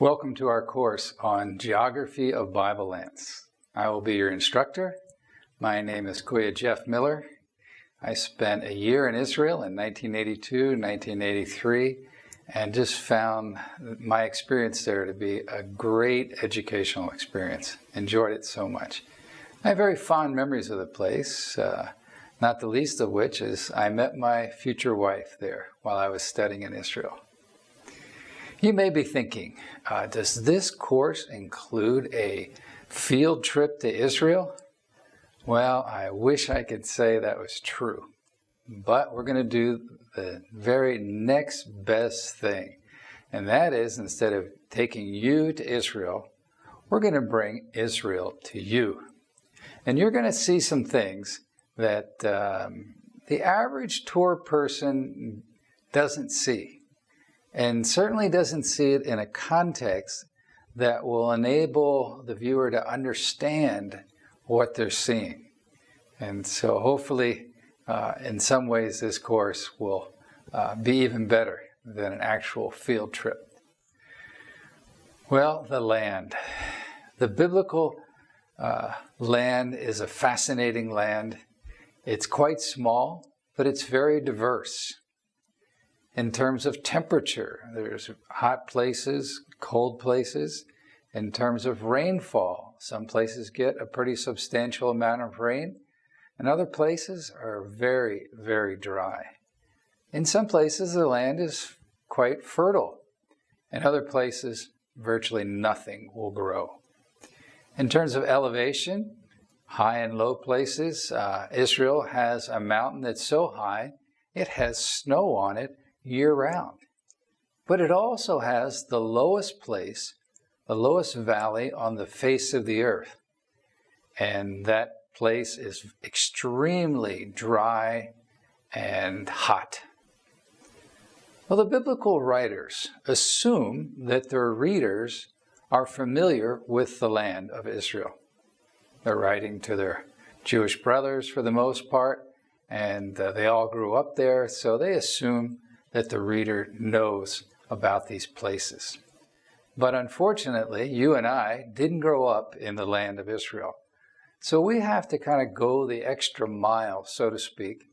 Welcome to our course on Geography of Bible Lands. I will be your instructor. My name is Kuya Jeff Miller. I spent a year in Israel in 1982, 1983, and just found my experience there to be a great educational experience. Enjoyed it so much. I have very fond memories of the place, not the least of which is I met my future wife there while I was studying in Israel. You may be thinking, does this course include a field trip to Israel? Well, I wish I could say that was true, but we're going to do the very next best thing, and that is instead of taking you to Israel, we're going to bring Israel to you. And you're going to see some things that the average tour person doesn't see. And certainly doesn't see it in a context that will enable the viewer to understand what they're seeing. And so hopefully, in some ways, this course will be even better than an actual field trip. Well, the land. The biblical land is a fascinating land. It's quite small, but it's very diverse. In terms of temperature, there's hot places, cold places. In terms of rainfall, some places get a pretty substantial amount of rain, and other places are very, very dry. In some places, the land is quite fertile. In other places, virtually nothing will grow. In terms of elevation, high and low places, Israel has a mountain that's so high, it has snow on it year-round. But it also has the lowest place, the lowest valley on the face of the earth. And that place is extremely dry and hot. Well, the biblical writers assume that their readers are familiar with the land of Israel. They're writing to their Jewish brothers for the most part, and they all grew up there, so they assume that the reader knows about these places. But unfortunately, you and I didn't grow up in the land of Israel. So we have to kind of go the extra mile, so to speak,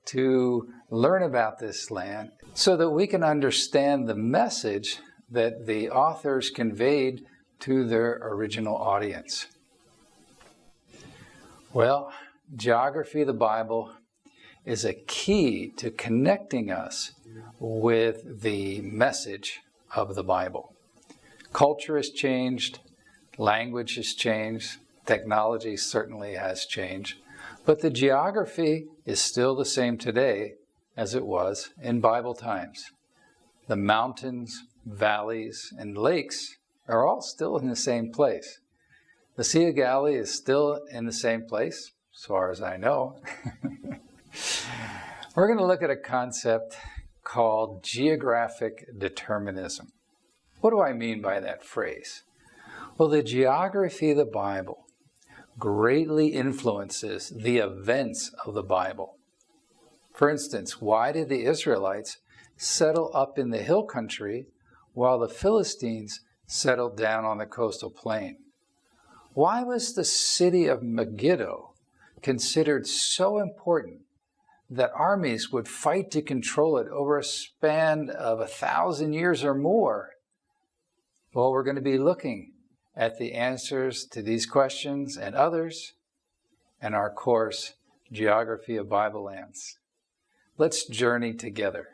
to learn about this land so that we can understand the message that the authors conveyed to their original audience. Well, geography of the Bible is a key to connecting us with the message of the Bible. Culture has changed, language has changed, technology certainly has changed, but the geography is still the same today as it was in Bible times. The mountains, valleys, and lakes are all still in the same place. The Sea of Galilee is still in the same place, as far as I know. We're going to look at a concept called geographic determinism. What do I mean by that phrase? Well, the geography of the Bible greatly influences the events of the Bible. For instance, why did the Israelites settle up in the hill country while the Philistines settled down on the coastal plain? Why was the city of Megiddo considered so important that armies would fight to control it over a span of 1,000 years or more? Well, we're going to be looking at the answers to these questions and others in our course, Geography of Bible Lands. Let's journey together.